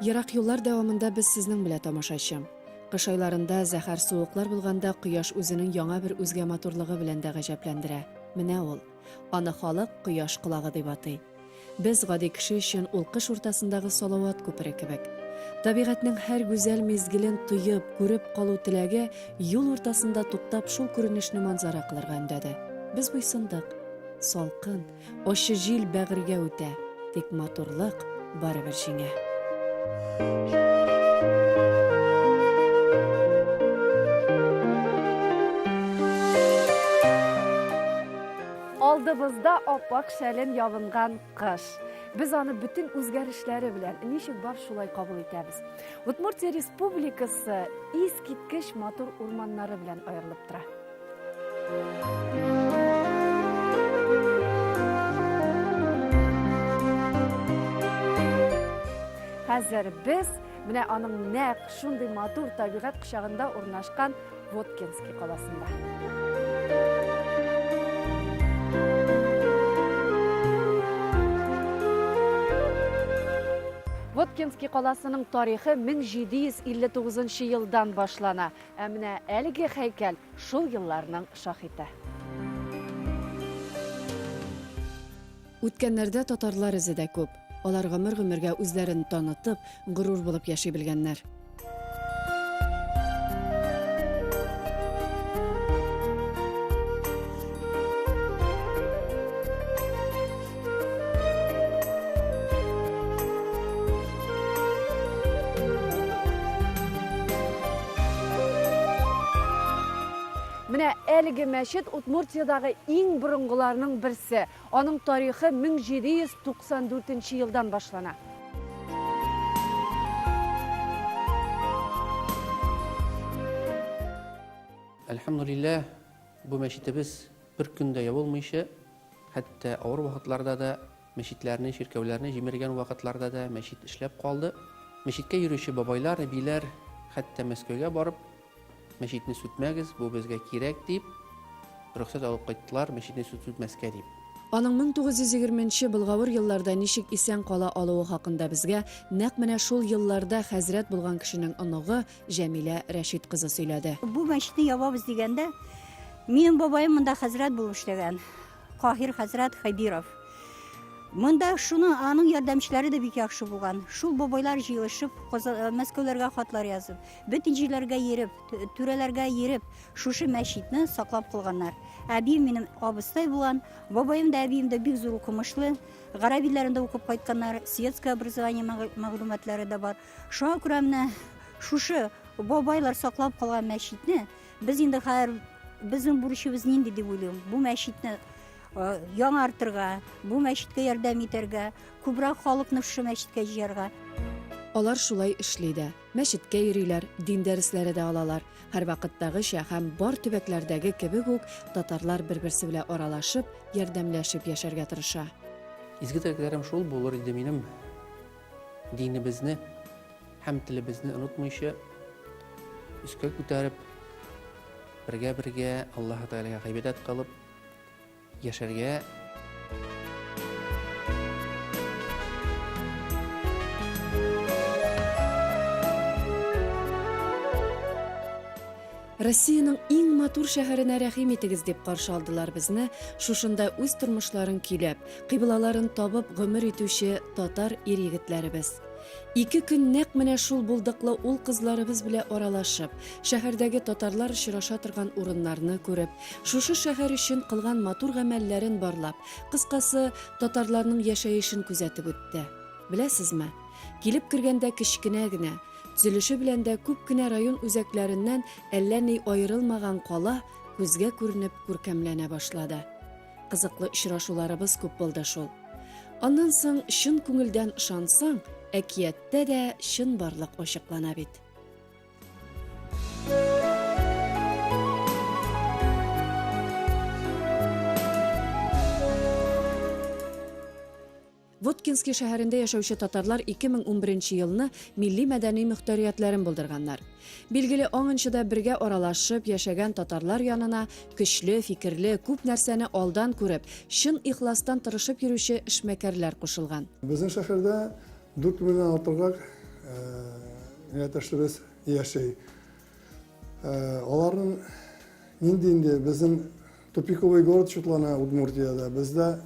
Ерак юллар дәвамында без сезнең белән тамашачым. Кыш айларында зәһәр суыклар булганда кояш үзенең яңа бер үзгә матурлыгы белән дә гаҗәпләндерә. Менә ул. Аны халык кояш кылагы дип атый. Без гади кеше өчен ул кыш уртасындагы Салават күпере кебек. Табигатьнең һәр гүзәл мизгелен тоеп, күреп калу теләге юл уртасында туктап шул күренешне манзара кылырга өндәде. Без буйсындык. Салкын, ачы җил бәгырьгә үтә, тик матурлык барыбер җиңә. Алдыбызда аппак шәлен ябынган кыш. Biz аны bütün үзгәрешләре белән ничек бар шулай кабул итәбез. Удмуртия Республикасы искиткеч матур урманнары белән аерылып тора. Хәзер без менә аның нәкъ шундый матур табигать кочагында урнашкан Воткинский каласында. Воткинский каласының тарихы 1759 елдан башлана. Ә менә әлеге һәйкәл шул елларның шаһиты. Үткәннәрдә татарлар изе дә күп. Алар гомер-гомергә үзләрен танытып, горур булып яши белгәннәр. Менә әлеге мәчет Удмуртиядагы иң борынгыларның берсе. Аның тарихы 1794 елдан башлана. Әлхәмдүлилләһ, бу мәчетебез бер көндә ябылмыйча, хәтта авыр вакытларда да мәчетләрне, ширкәүләрне җимергән вакытларда да мәчет эшләп калды. Мәчеткә йөрүче бабайлар, әбиләр хәтта Мәскәүгә барып, мәчетне сүтмәгез, бу безгә кирәк дип, рөхсәт алып кайттылар, мәчетне сүтмәскә дип. Аның 1920 былгавыр елларда ничек исән кала алуы хакында безгә нәкъ менә шул елларда хәзрәт булган кешенең оныгы Җәмилә Рәшит кызы сөйләде. Бу мәчетне ябабыз дигәндә, минем бабаем монда хәзрәт булып эшләгән. Каһир хәзрәт Хәбиров. Монда аның ярдәмчеләре дә бик яхшы булган. Шул бабайлар җыелышып, Мәскәүләргә хатлар язып, бөтен җирләргә йөреп, түрәләргә йөреп, шушы мәчетне саклап калганнар. Әбием минем абыстай булган, бабаем да әбием дә бик зур укымышлы, гарәбиләрендә укып кайтканнар, светское образование мәгълүматлары да бар. Шуңа күрә менә шушы бабайлар саклап калган мәчетне без инде хәзер безнең бурычыбыз нинди дип уйлыйм. Бу мәчетне яңартырга, бу мәчеткә ярдәм итәргә, күбрәк халыкны шушы мәчеткә җыярга. Алар шулай эшли дә. Мәчеткә йөриләр, дин дәресләре дә алалар. Һәр вакыттагыча һәм бар төбәкләрдәге кебек үк татарлар бер-берсе белән аралашып, ярдәмләшеп яшәргә тырыша. Изге теләкләрем шул булыр иде минем. Динебезне һәм телебезне онытмыйча, үскә күтәреп, бергә Аллаһ Тәгаләгә гыйбадәт кылып яшәргә. Россиянең иң матур шәһәренә рәхим итегез дип каршы алдылар безне, шушында үз тормышларын көйләп, кыйблаларын табып гомер итүче татар ир-егетләребез. 2 көн нәкъ менә шул булдыклы ул кызларыбыз белән аралашып, шәһәрдәге татарлар очраша торган урыннарны күреп, шушы шәһәр өчен кылган матур гамәлләрен барлап, кыскасы татарларның яшәешен күзәтеп үтте. Беләсезме? Килеп кергәндә кичкенә генә, төзелеше белән дә күп кенә район үзәкләреннән әллә ни аерылмаган кала күзгә күренеп күркәмләнә башлады. Кызыклы очрашуларыбыз күп булды шул. Аннан соң чын күңелдән ышансаң, әкияттә дә чын барлык ачыклана бит. Воткинский шәһәрендә яшәүче татарлар 2011 елны милли мәдәни мөхтәриятләрен булдырганнар. Билгеле аңынчыда бергә аралашып яшәгән татарлар янына көчле, фикерле, күп нәрсәне алдан күреп, чын ихластан тырышып йөрүче эшмәкәрләр кушылган. Безнең шәһәрдә 4 меңнән артыграк милләттәшләребез яши. Аларның инде безнең тупиковый город шутлана Удмуртиядә. Бездә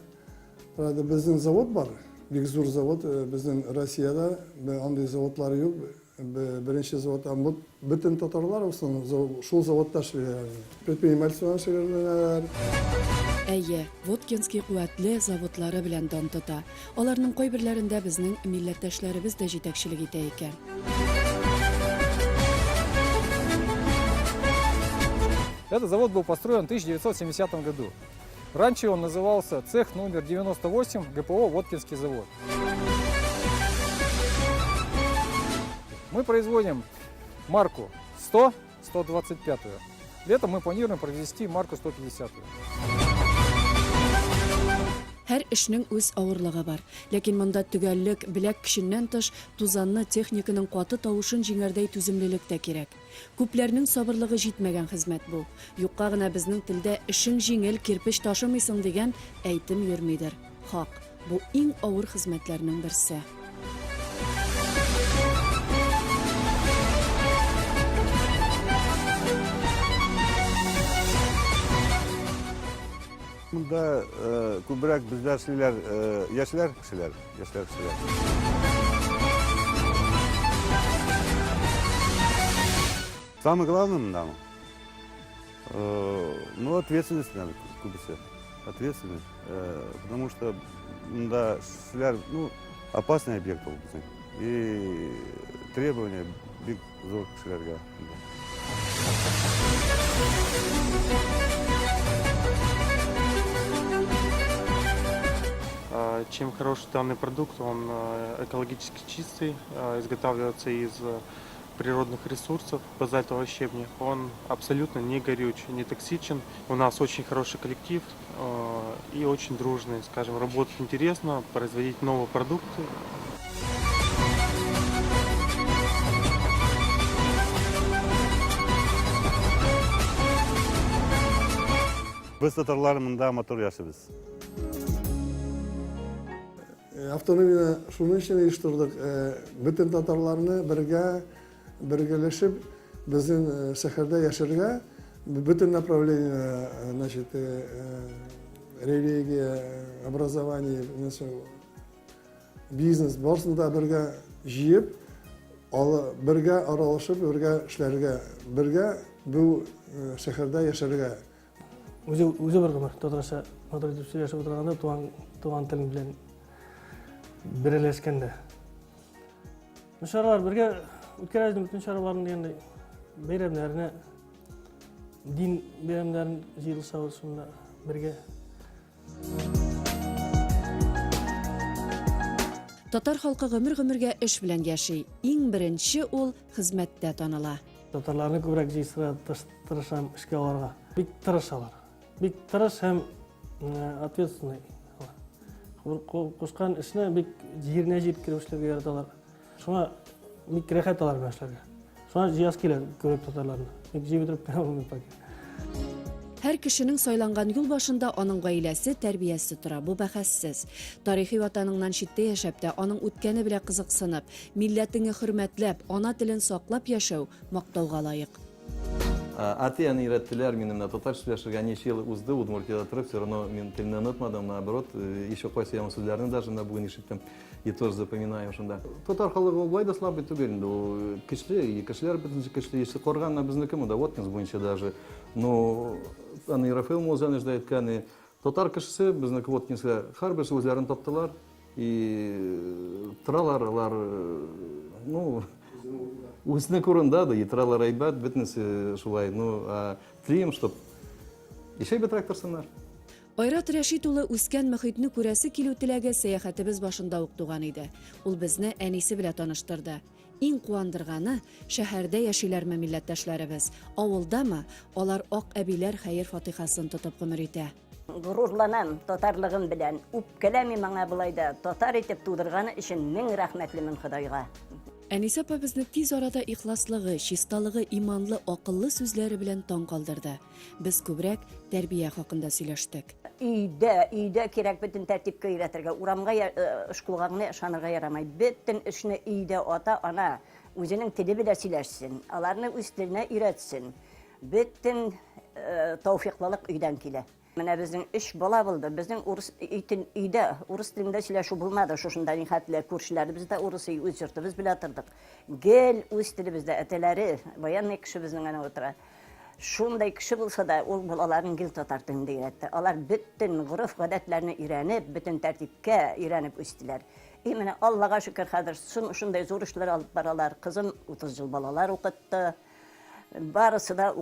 безнең завод бар, бик зур завод безнең Россиядә, андый заводлар юк. Беренче заводта бөтен татарлар шул заводта эшлиләр. Предпринимательство эшлиләр. Әйе, Воткинский куәтле заводлары белән дан тота. Аларның кайберләрендә безнең милләттәшләребез дә җитәкчелек итә икән. Этот завод был построен в 1970 году. Раньше он назывался цех номер 98 ГПО «Воткинский завод». Мы производим марку 100, 125. Летом мы планируем произвести марку 150. Һәр эшнең үз авырлыгы бар, ләкин монда төгәллек, беләк кешеннән тыш тузанны техниканың каты тавышын җиңәрдәй түземлелек тә кирәк. Күпләрнең сабырлыгы җитмәгән хезмәт бу. Юкка гына безнең телдә эшең җиңел, кирпеч ташымыйсың дигән әйтем йөрмидер. Хак, бу иң авыр хезмәтләрнең берсе. Бunda күбрәк бездә эшлиләр яшьләр кешеләр. Самое главное монда ответственность надо күбесе. Ответственность, потому что монда эшләр, опасный объект ул безнең. И требования бик зур кешеләргә. Чем хорош данный продукт, он экологически чистый, изготавливается из природных ресурсов, базальтового щебня. Он абсолютно не горючий, не токсичен. У нас очень хороший коллектив и очень дружный. Скажем, работать интересно, производить новые продукты. Без татарлар монда мотор яшибез. Автономия шуның өчен оештырдык. Бөтен татарларны бергәләшеп безнең шәһәрдә яшәргә, бөтен направление, религия, образование, бизнес барсын да бергә җыеп, бергә аралашып, бергә эшләргә, бергә бу шәһәрдә яшәргә. Үзе бер гомер татарча мотор итеп сөйләшеп утырганда туган телем белән birleşkende. Müşaralar birge ütkärәҗдем bütün şarabların degende beyramlarına din beyramların җыелышы olsunda birge. Татар халкы гомер-гомергә эш белән яши. Иң беренче ул хезмәттә таныла. Татарларны күбрәк җыйсыра тырышам эшкә алырга. Бик тырышалар. Бик тырыш һәм ответственный. Кушкан эшне бик җиренә җиткереп эшләргә яраталар. Шуңа бик рәхәт алар белән эшләргә. Шуңа җыяз килә күреп татарларны. Бик җыеп торып кенә булмый паки. Һәр кешенең сайланган юл башында аның гаиләсе, тәрбиясе тора. Бу бәхәссез. Тарихи ватаныңнан читтә яшәп тә, аның үткәне белән кызыксынып, милләтеңне хөрмәтләп, ана телен саклап яшәү мактауга лаек. Аты-яны өйрәттеләр минем татар сөйләшергә ничә ел узды, Удмуртиядә торып, все равно мин телне онытмадым, наоборот, еще кайсы яман сүзләрне даже бүген ишеттем, и тоже запоминаю шунда. Татар халыгы ул байда слабый түгел инде, ул көчле, и кешеләр бөтенче көчле, если Корганна безнеке монда Воткинск буенча даже, но аны Рафаэл Мулзаныч да әйткән, татар кешесе безнеке Воткинскә һәрберсе үзләрен таптылар, и торалар алар, Үзенең урында да yitiralар әйбәт, бөтенесе шулай. Телим, чтоб ишәй тракторсыннар. Айрат Рәшит улы үскән мөхитне күрәсе килү теләге сәяхәтебез башында ук туган иде. Ул безне әнисе белән таныштырды. Иң куандырганы шәһәрдә яшиләрме милләттәшләребез, авылдамы алар ак әбиләр хәер фатихасын тотып гомер итә. Горурланам татарлыгым белән. Үпкәләми моңа булайда татар итеп тудырганы өчен мең рәхмәтлемен Худайга. Әниса апа безне тиз арада ихласлыгы, чисталыгы, иманлы, акыллы сүзләре белән таң калдырды. Без күбрәк тәрбия хакында сөйләштек. Өйдә кирәк бөтен тәртипкә өйрәтергә. Урамга ышкылганны ышанырга ярамай. Бөтен эшне өйдә ата-ана үзенең теле белән сөйләшсен. Аларны үз теленә өйрәтсен. Бөтен тауфиклылык өйдән килә. Менә безнең 3 бала булды. Безнең өйдә урыс телендә сөйләшү булмады. Шушында нихәтле күршеләребез дә урыс үз йортыбыз белән тордык. Гел үз телебездә әтәләре, военный кеше безнең аны утыра. Шундай кеше булса да, ул балаларын гел татар телендә өйрәтте. Алар бөтен гореф-гадәтләрне өйрәнеп, бөтен тәртипкә өйрәнеп үстеләр. Менә Аллага шөкер, хәзер шундай зур эшләр алып баралар. Кызым 30 ел балалар укытты. Барысы да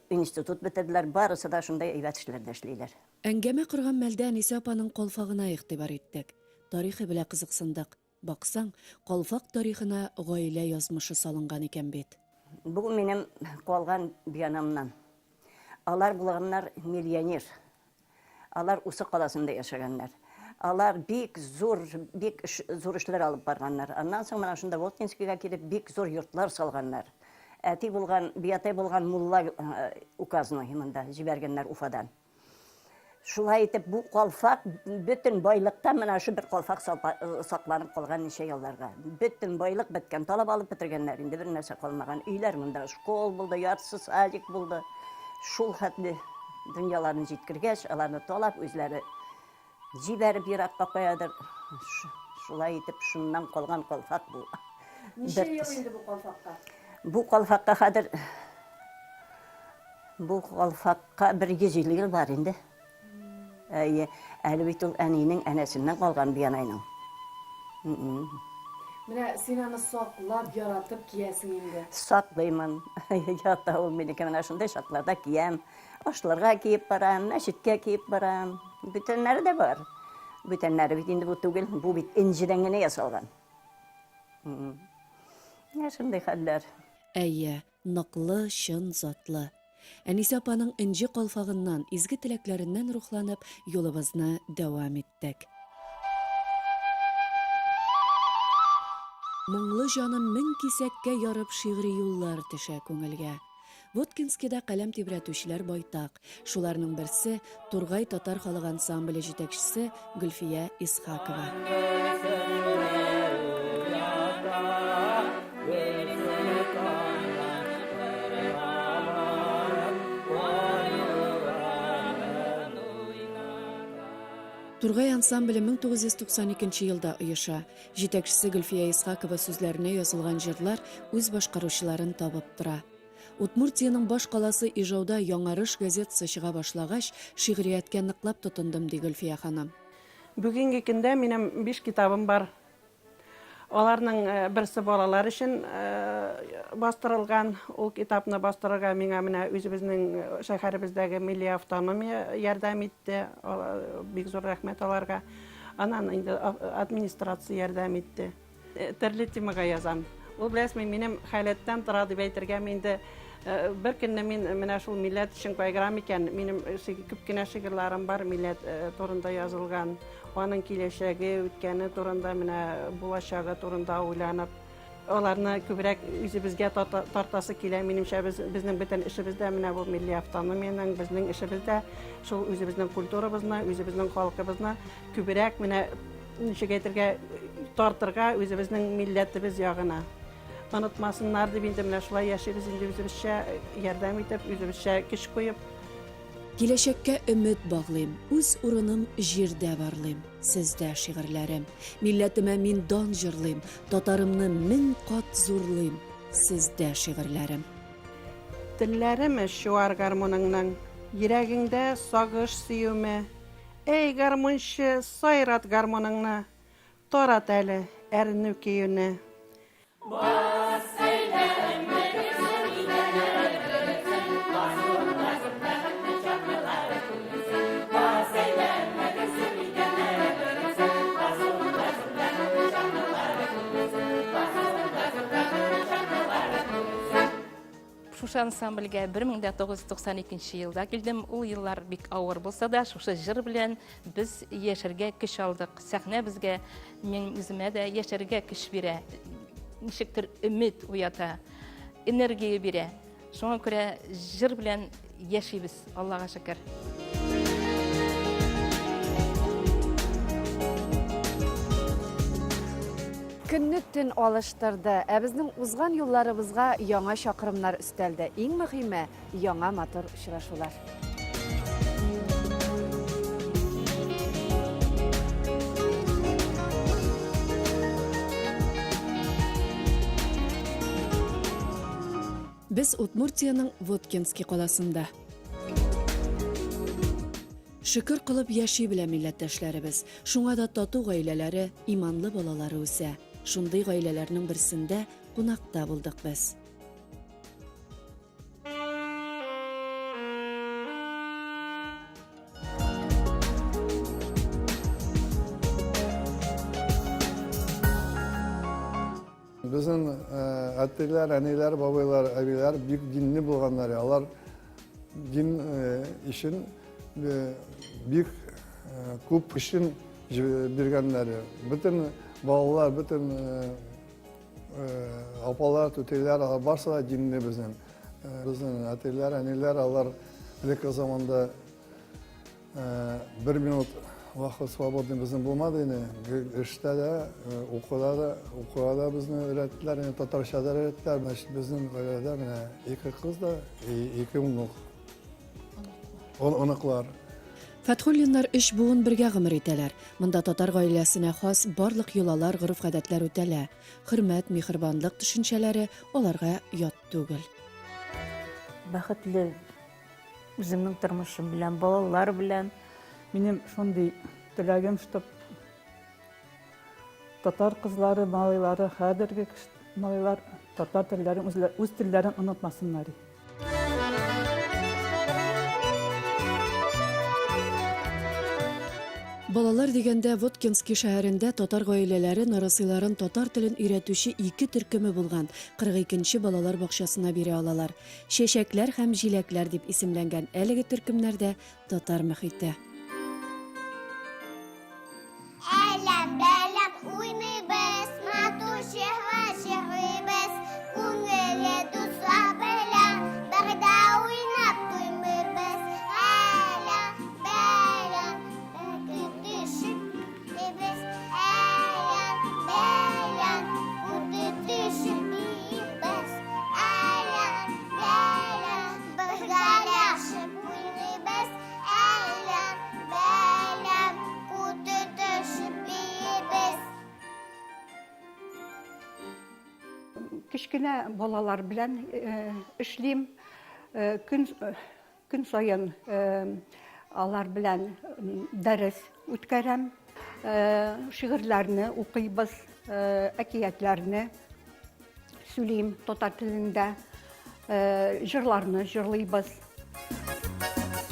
институт бетерделәр, барысы да шундай әйбәт эшләрдә эшлиләр. Әңгәмә корган мәлдә Әниса апаның калфагына игътибар иттек. Тарихы белән кызыксындык. Баксаң, калфак тарихына гаилә язмышы салынган икән бит. Бу минем калган биянамнан. Алар булганнар миллионер. Алар Усы каласында яшәгәннәр. Алар бик зур эшләр алып барганнар. Аннан соң менә шунда Воткинскийга килеп бик зур йортлар салганнар. Әти булган, биятай булган мулла указны монда җибәргәннәр Уфадан. Шулай итеп, бу калфак бөтен байлыкта менә шу бер калфак сакланып калган ничә елларга. Бөтен байлык беткән, талап алып бетергәннәр, инде бер нәрсә калмаган. Өйләр монда, школ булды, яртысы садик булды. Шул хәтле дөньяларны җиткергәч, аларны талап үзләре җибәреп еракка куядыр. Шулай итеп, шуннан калган калфак бу. Ничә ел инде бу калфакка? Бу калфакка хәзер бу калфакка 100 ел бар инде. Әле бит ул әнинең әнәсеннән калган биянайның. Менә син аны саклап, яратып киясең инде. Саклыймын. Ята ул минеке менә шундай шатларда киям. Ашларга киеп барам, мәчеткә киеп барам. Бүтәннәре дә бар. Бүтәннәре бит инде бу түгел, бу бит инҗидән генә ясалган. Шундай хәлләр. Әйе, ныклы, чын затлы. Әниса апаның инҗи калфагыннан, изге теләкләреннән рухланып, юлыбызны дәвам иттек. Моңлы җаным мең кисәккә ярып шигъри юллар төшә күңелгә. Воткинскийда каләм тибрәтүчеләр байтак. Шуларның берсе Тургай татар халык ансамбле җитәкчесе Гөлфия Исхакова. Тургай ансамбле 1992 елда оеша. Җитәкчесе Гөлфия Исхакова сүзләренә язылган җырлар үз башкаручыларын табып тора. Удмуртияның баш каласы Ижауда Яңарыш газетасы чыга башлагач, шигърияткә ныклап тотындым, ди Гөлфия ханым. Бүгенге көндә минем 5 китабым бар. Аларның берсе балалар өчен бастырылган. Ул китапны бастырырга миңа менә үзебезнең шәһәребездәге милли автономия ярдәм итте. Бик зур рәхмәт аларга. Аннан инде администрация ярдәм итте. Төрле темага язам. Ул беләсезме, минем хәләттән тора дип әйтергә инде бер көнне мин менә шул милләт өчен кайгырам икән. Минем күп кенә шигырьләрем бар милләт турында язылган. Аның киләчәге, үткәне турында, менә булачагы турында уйланып, аларны күбрәк үзебезгә тартасы килә. Минемчә безнең бөтен эшебездә менә бу милли автономияның, безнең эшебездә шул үзебезнең культурабызны, үзебезнең халкыбызны күбрәк менә ничек әйтергә тартырга үзебезнең милләтебез ягына. Онытмасыннар дип инде менә шулай яшибез инде үзебезчә ярдәм итеп, үзебезчә көч куеп. Киләчәккә өмет баглыйм, үз урыным җирдә барлыйм. Сездә шигырьләрем, милләтемә мин дан җырлыйм, татарымны 1000 кат зурлыйм. Сездә шигырьләрем. Телләреме шуар гармоныңның, йөрәгеңдә сагыш сөюме. Эй гармончы, сайрат гармоныңны, тарат әле әрнү көюне. Шушы ансамбльгә 1992 елда килдем. Ул еллар бик авыр булса да, шушы җыр белән без яшәргә көч алдык. Сәхнә безгә, мен үземә дә яшәргә көч бирә. ничектер үміт уята, энергия бере. Шуңа күрә җыр белән яшибез, Аллага шөкер. Көнне төн алыштырды, ә безнең узган юлларыбызга яңа чакрымнар өстәлде. Иң мөһиме яңа матур очрашулар. Без Удмуртияның Воткинский каласында. Шөкер кылып яши белә милләттәшләребез. Шуңа да тату гаиләләре, иманлы балалары үсә. Шундый гаиләләрнең берсендә кунакта булдык без. Біздің әттелер, әнелер, бабайлар, әбилер бик динлі болғандар. Алар дин ішін бик көп ішін бергенлер. Бүтін балалар, бүтін апалар, төтелер барса да динлі біздің. Біздің әттелер, әнелер, алар лекі заманда бір минут вақыт свободный біздің болмады. Іште де, оқуға да біздің өйреттілер, татаршада өйреттілер. Біздің өйреттілер екі қыз да, екі ұнықлар. Фәтхуллиннар эш буын бергә гомер итәләр. Монда татар гаиләсенә хас барлык юлалар, горыф-гадәтләр үтәлә. Хөрмәт, михрибанлык төшенчәләре аларга ят түгел. Бәхетле үземнең тормышым белән, балалар белән. Минем шундый теләгем, чтоб татар кызлары, малайлары, хәзерге малайлар татар телләрен, үз телләрен онытмасыннар. Балалар дигәндә Воткинский шәһәрендә татар гаиләләре нарасыйларын татар телен өйрәтүче 2 төркеме булган. 42нче балалар бакчасына бирә алалар. Чәчәкләр һәм җиләкләр дип исемләнгән әлеге төркемнәрдә татар мөхите. Кечкенә балалар белән эшлим. Көн саен алар белән дәрес үткәрәм. Шигырьләрне укыйбыз, әкиятләрне сөйлим татар телендә. Җырларны җырлыйбыз.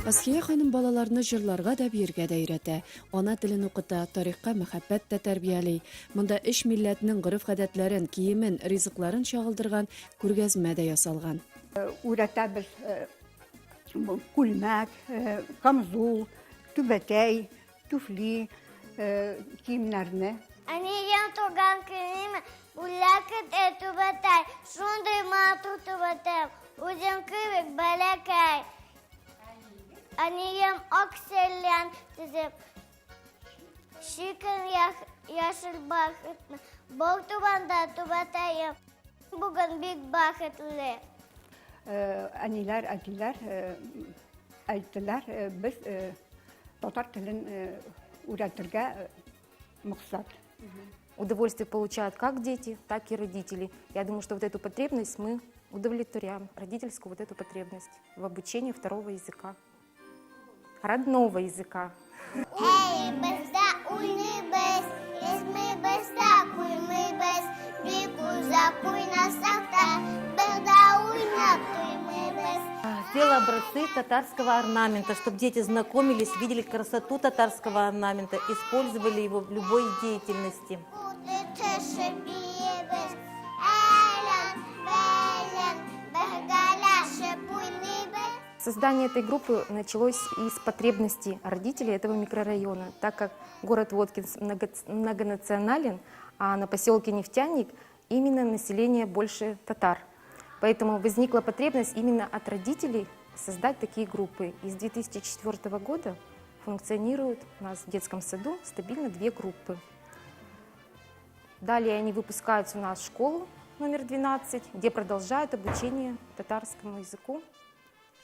Асхия ханым балаларны җырларга да биергә дә өйрәтә. Ана телен укыта, тарихка мәхәббәт тә тәрбияли. Монда эш милләтнең горыф-гадәтләрен, киемен, ризыкларын чагылдырган күргәзмә дә ясалган. Үрәтәбез күлмәк, камзул, түбәтәй, туфли киемнәрне. Анем туган киеме, бүләкет түбәтәй, шундый матур түбәтәй, үзем кебек бәләкәй. Annem akselyen tizip, şikin yaşıl bakıtlı, bol tubanda tubatayım, bugün büyük bakıtlı. Anneler, әтиләр әйттеләр, без татар телен өйрәтергә максат. Удовольствие получают как дети, так и родители. Я думаю, что вот эту потребность мы удовлетворяем, родительскую вот эту потребность в обучении второго языка. Родного языка. Эй, безда уйныбыз, изми безда куймыбыз, бик узак уйнасакта, безда уйнап туймыбыз. Сделала образцы татарского орнамента, чтобы дети знакомились, видели красоту татарского орнамента, использовали его в любой деятельности. Создание этой группы началось из потребностей родителей этого микрорайона, так как город Воткинск многонационален, а на поселке Нефтяник именно население больше татар. Поэтому возникла потребность именно от родителей создать такие группы. И с 2004 года функционируют у нас в детском саду стабильно 2 группы. Далее они выпускаются у нас в школу номер 12, где продолжают обучение татарскому языку.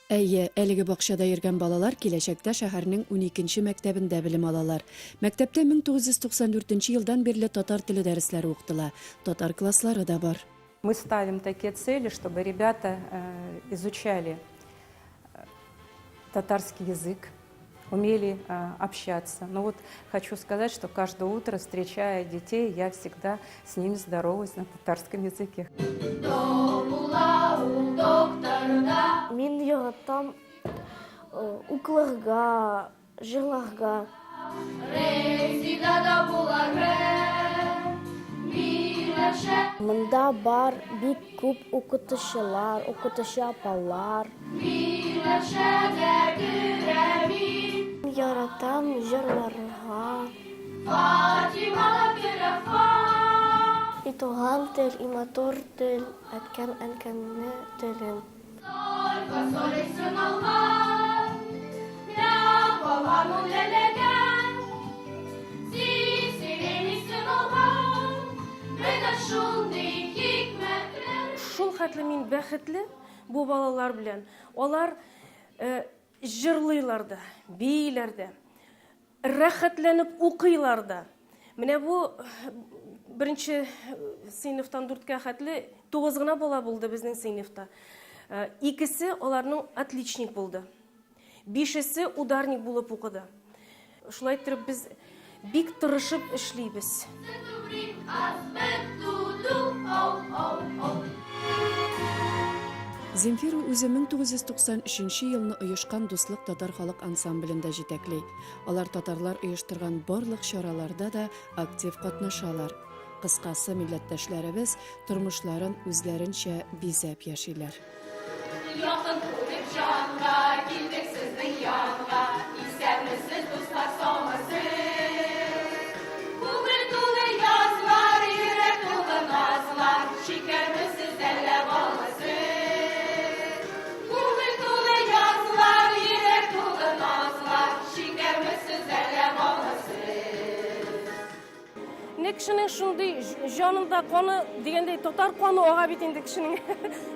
Әйе, әлеге бакчада йөргән балалар киләчәктә шәһәрнең 12нче мәктәбендә белем алалар. Мәктәптә 1994 елдан бирле татар теле дәресләре укытыла. Татар класслары да бар. Мы ставим такие цели, чтобы ребята изучали татарский язык, умели общаться. Но вот хочу сказать, что каждое утро, встречая детей, я всегда с ними здороваюсь на татарском языке. Мин яратам укуларга, жырларга. Мында бар бик күп укытучылар, укытучы апалар. Яратам жырларга. И туган тел, и матур тел, әткән әнкәнне телем. Шул хәтле мин бәхетле бу балалар белән. Алар җырлыйлар да, бийләр дә, рәхәтләнеп укыйлар да. Менә бу беренче сыйныфтан 4-кә хәтле 9 гына бала булды безнең сыйныфта. 2-се аларның отличник булды. 5-се ударник булып укыды. Шулай итеп без бик тырышып эшлибез. Земфира үзе 1993 елны оешкан Дуслык татар халык ансамблендә җитәкли. Алар татарлар оештырган барлык чараларда да актив катнашалар. Кыскасы, милләттәшләребез тормышларын үзләренчә бизәп яшиләр. Якын күреп җанга, килдек сезнең янга, исәнмесез дуслар сагысы. Күңел тулы язлар, йөрәк тулы назлар, шикәрмесез әллә балысы. Күңел тулы язлар, йөрәк тулы назлар, шикәрмесез әллә балысы. Не кешенең шундый җанында каны дигәндәй татар каны ага бит инде кешенең.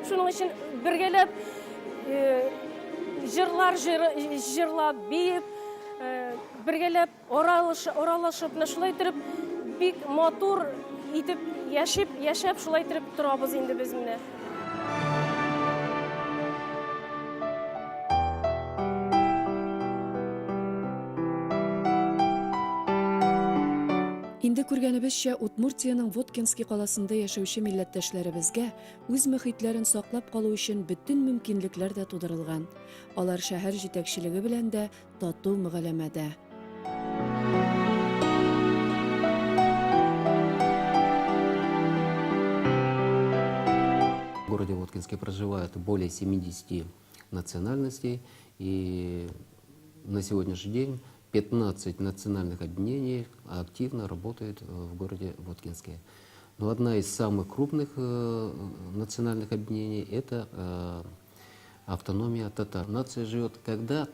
Шуның өчен бергәләп җырлар җырлап, биеп, бергәләп оралышып, шулай итеп бик матур итеп яшәп шулай итеп торабыз инде без менә. Инде күргәнебезчә, Удмуртияның Воткинский каласында яшәүче милләттәшләребезгә үз мөхитләрен саклап калу өчен бөтен мөмкинлекләр дә тудырылган. Алар шәһәр җитәкчелеге белән дә тату мөгамәләдә. В городе Воткинске проживает более 70 национальностей, и на сегодняшний день 15 национальных объединений активно работают в городе Воткинске. Но одна из самых крупных национальных объединений – это автономия татар. Нация живет тогда,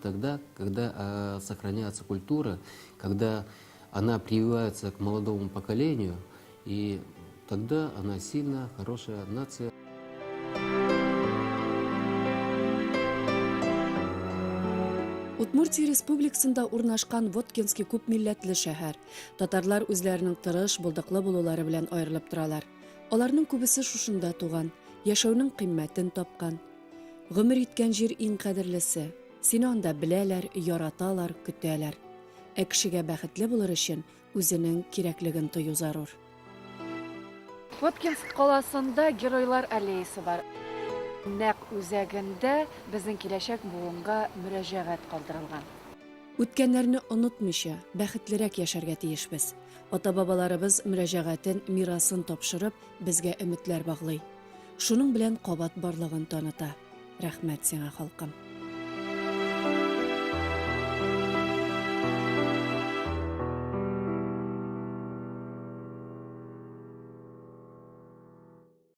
когда сохраняется культура, когда она прививается к молодому поколению, и тогда она сильная, хорошая нация. Удмуртия республикасында урнашкан Воткинский күп милләтле шәһәр. Татарлар үзләренең тырыш, булдыклы булулары белән аерылып торалар. Аларның күбесе шушында туган, яшәүнең кыйммәтен тапкан. Гомер иткән җир иң кадерлесе. Сине анда беләләр, яраталар, көтәләр. Кешегә бәхетле булыр өчен үзенең кирәклеген тою зарур. Воткинск каласында Геройлар аллеясы бар. Нәк үзәгендә безнең киләчәк буынга мөрәҗәгать калдырылган. Үткәннәрне онытмыйча, бәхетлерәк яшәргә тиешбез. Ата-бабаларыбыз мөрәҗәгатен, мирасын тапшырып, безгә өметләр баглый. Шуның белән кабат барлыгын таныта. Рәхмәт сиңа, халкым.